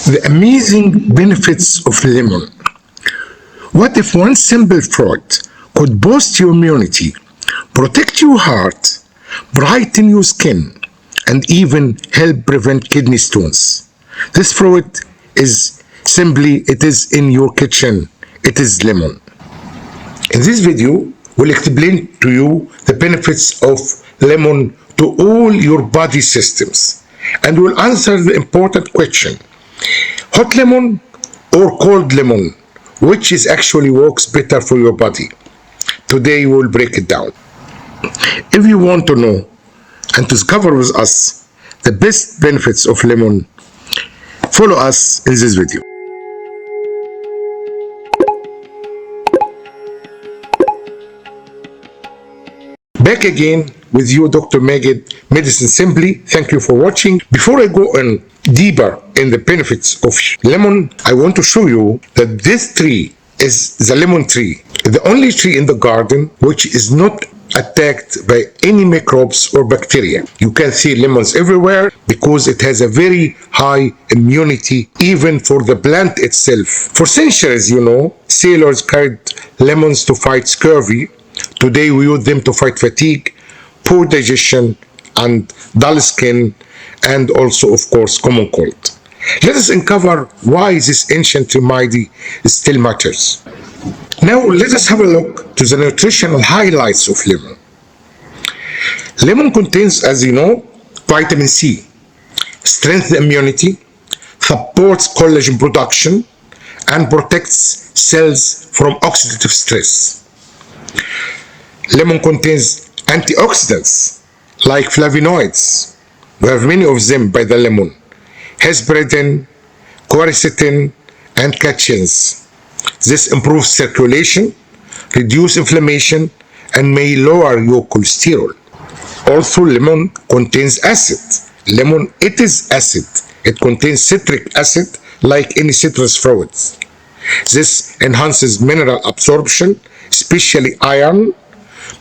The amazing benefits of lemon. What if one simple fruit could boost your immunity, protect your heart, brighten your skin, and even help prevent kidney stones? This fruit is it is in your kitchen. It is lemon. In this video, we'll explain to you the benefits of lemon to all your body systems, and we'll answer the important question: hot lemon or cold lemon, which is actually works better for your body? Today we'll break it down. If you want to know and to discover with us the best benefits of lemon, follow us in this video. Back again with you, Dr. Magid, Medicine Simply. Thank you for watching. Before I go in deeper in the benefits of lemon, I want to show you that this tree is the lemon tree, the only tree in the garden which is not attacked by any microbes or bacteria. You can see lemons everywhere because it has a very high immunity even for the plant itself. For centuries, sailors carried lemons to fight scurvy. Today we use them to fight fatigue, poor digestion, and dull skin, and also, of course, common cold. Let us uncover why this ancient remedy still matters. Now let us have a look to the nutritional highlights of lemon. Lemon contains, as you know, vitamin C, strengthens immunity, supports collagen production, and protects cells from oxidative stress. Lemon contains antioxidants like flavonoids. We have many of them by the lemon: hesperidin, quercetin, and catechins. This improves circulation, reduces inflammation, and may lower your cholesterol. Also, lemon contains acid. Lemon, it is acid. It contains citric acid like any citrus fruits. This enhances mineral absorption, especially iron,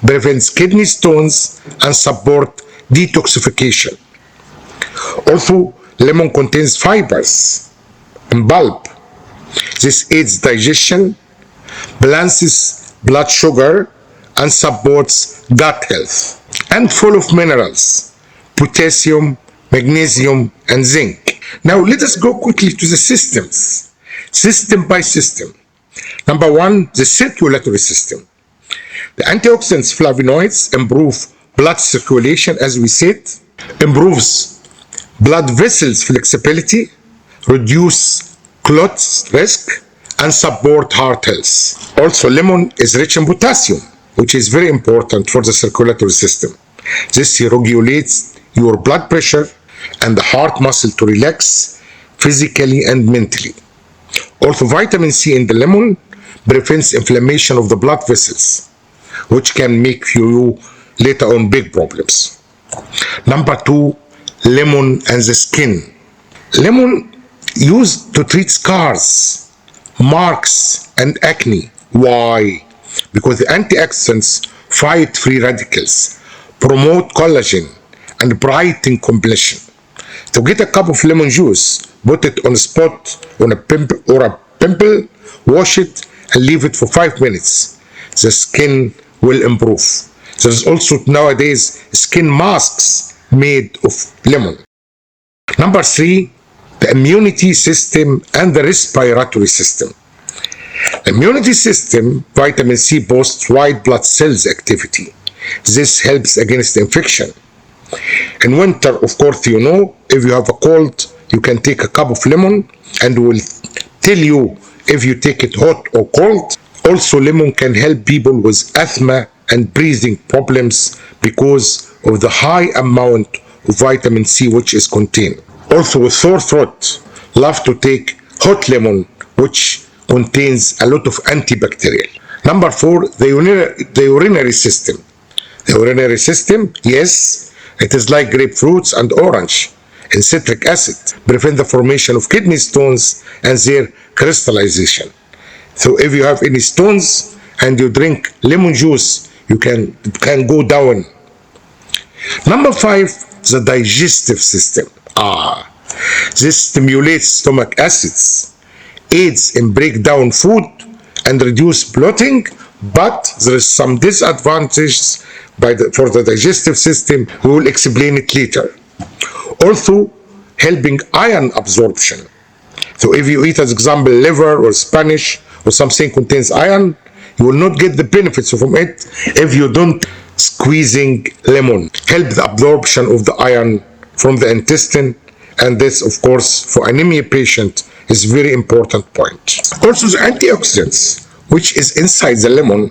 prevents kidney stones, and support detoxification. Also, lemon contains fibers and bulb. This aids digestion, balances blood sugar, and supports gut health. And full of minerals, potassium, magnesium, and zinc. Now let us go quickly to the systems, system by system. Number one, the circulatory system. The antioxidants, flavonoids, improve blood circulation, as we said, improves blood vessels flexibility, reduce clots risk, and support heart health. Also, lemon is rich in potassium, which is very important for the circulatory system. This regulates your blood pressure and the heart muscle to relax physically and mentally. Also, vitamin C in the lemon prevents inflammation of the blood vessels, which can make you later on big problems. Number two, lemon and the skin. Lemon used to treat scars, marks, and acne. Why? Because the antioxidants fight free radicals, promote collagen, and brighten complexion. To get a cup of lemon juice, put it on a spot on a pimple, wash it, and leave it for 5 minutes. The skin will improve. There is also nowadays skin masks made of lemon. Number three, the immunity system and the respiratory system. Immunity system, vitamin C boosts white blood cells activity. This helps against infection. In winter, of course, if you have a cold, you can take a cup of lemon, and we'll tell you if you take it hot or cold. Also, lemon can help people with asthma and breathing problems because of the high amount of vitamin C which is contained. Also, with sore throat, love to take hot lemon, which contains a lot of antibacterial. Number four, the urinary system. The urinary system, yes, it is like grapefruits and orange and citric acid, prevent the formation of kidney stones and their crystallization. So if you have any stones and you drink lemon juice, you can go down. Number five, the digestive system. This stimulates stomach acids, aids in breakdown food, and reduce bloating, but there is some disadvantages for the digestive system. We will explain it later. Also, helping iron absorption. So if you eat, as example, liver or spinach or something contains iron, you will not get the benefits from it if you don't squeezing lemon. Help the absorption of the iron from the intestine, and this, of course, for anemia patient is very important point. Also, the antioxidants, which is inside the lemon,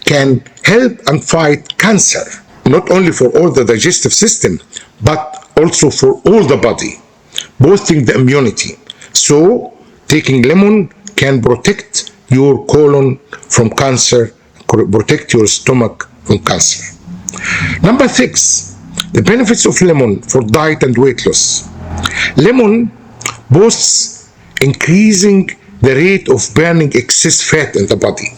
can help and fight cancer, not only for all the digestive system, but also for all the body, boosting the immunity. So, taking lemon can protect your colon from cancer, protect your stomach from cancer. Number 6, the benefits of lemon for diet and weight loss. Lemon boosts increasing the rate of burning excess fat in the body.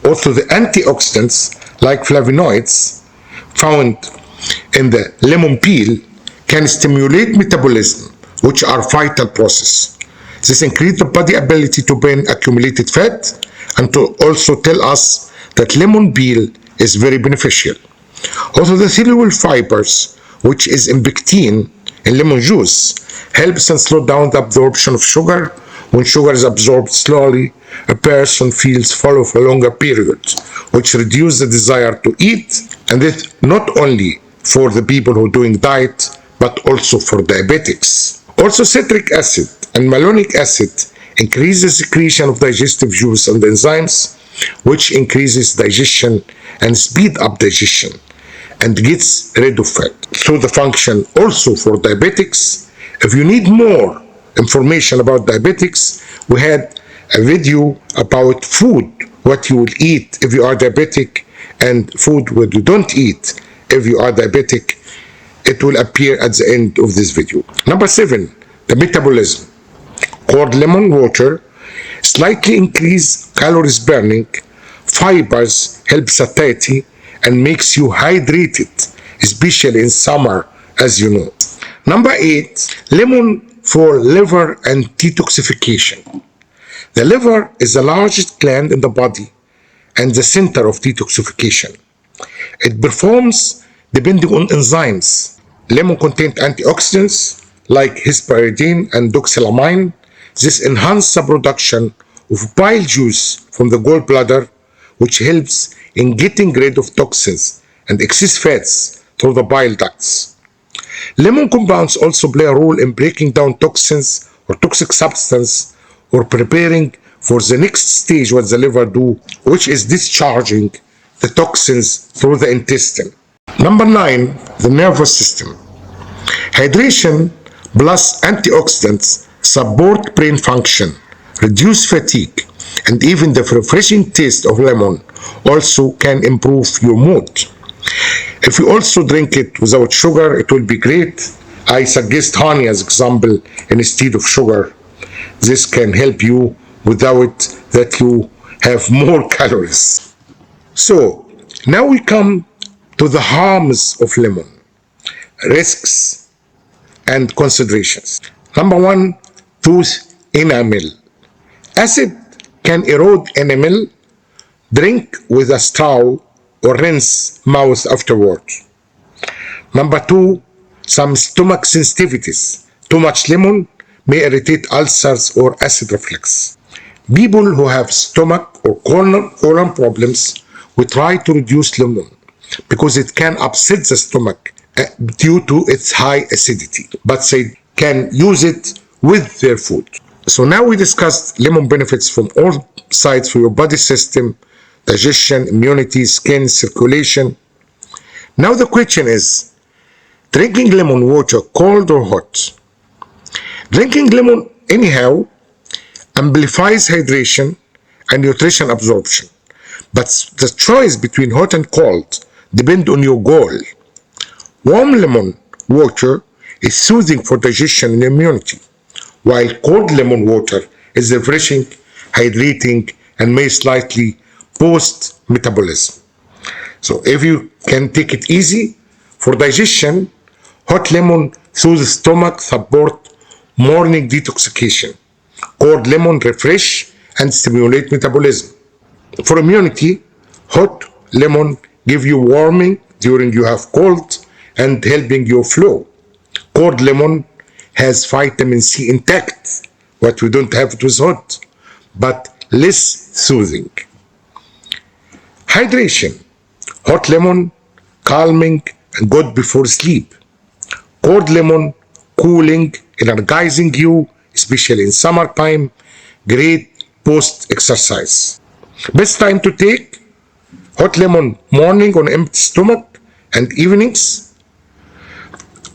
Also, the antioxidants like flavonoids found in the lemon peel can stimulate metabolism, which are vital process. This increases the body ability to burn accumulated fat, and to also tell us that lemon peel is very beneficial. Also, the soluble fibers, which is in pectin in lemon juice, helps and slow down the absorption of sugar. When sugar is absorbed slowly, a person feels full for a longer period, which reduces the desire to eat, and this not only for the people who are doing diet, but also for diabetics. Also, citric acid and malonic acid increase the secretion of digestive juice and enzymes, which increases digestion and speed up digestion and gets rid of fat. So the function also for diabetics. If you need more information about diabetics, we had a video about food, what you will eat if you are diabetic, and food what you don't eat if you are diabetic. It will appear at the end of this video. Number 7, the metabolism. Cold lemon water slightly increase calories burning, fibers help satiety, and makes you hydrated, especially in summer, as you know. Number 8, lemon for liver and detoxification. The liver is the largest gland in the body and the center of detoxification. It performs depending on enzymes. Lemon contains antioxidants like hesperidin and doxylamine. This enhances the production of bile juice from the gallbladder, which helps in getting rid of toxins and excess fats through the bile ducts. Lemon compounds also play a role in breaking down toxins or toxic substance or preparing for the next stage what the liver do, which is discharging the toxins through the intestine. Number 9, the nervous system. Hydration plus antioxidants support brain function, reduce fatigue, and even the refreshing taste of lemon also can improve your mood. If you also drink it without sugar, it will be great. I suggest honey as example instead of sugar. This can help you without that you have more calories. So now we come to the harms of lemon, risks and considerations. Number 1, tooth enamel. Acid can erode enamel. Drink with a straw or rinse mouth afterwards. Number 2, some stomach sensitivities. Too much lemon may irritate ulcers or acid reflux. People who have stomach or colon problems, we try to reduce lemon because it can upset the stomach due to its high acidity, but they can use it with their food. So now we discussed lemon benefits from all sides for your body system, digestion, immunity, skin, circulation. Now the question is, drinking lemon water cold or hot? Drinking lemon anyhow amplifies hydration and nutrition absorption, but the choice between hot and cold depends on your goal. Warm lemon water is soothing for digestion and immunity, while cold lemon water is refreshing, hydrating, and may slightly boost metabolism. So if you can take it easy for digestion, hot lemon soothes the stomach, support morning detoxification. Cold lemon refresh and stimulate metabolism. For immunity, hot lemon give you warming during you have cold and helping your flow. Cold lemon has vitamin C intact, what we don't have it with hot, but less soothing. Hydration. Hot lemon, calming and good before sleep. Cold lemon, cooling, energizing you, especially in summertime. Great post-exercise. Best time to take hot lemon morning on empty stomach and evenings.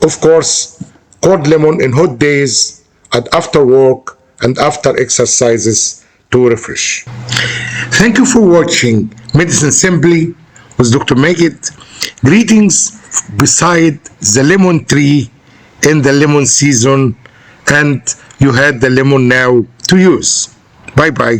Of course, cold lemon in hot days and after work and after exercises to refresh. Thank you for watching Medicine Simply with Dr. Megid. Greetings beside the lemon tree in the lemon season, and you had the lemon now to use. Bye bye.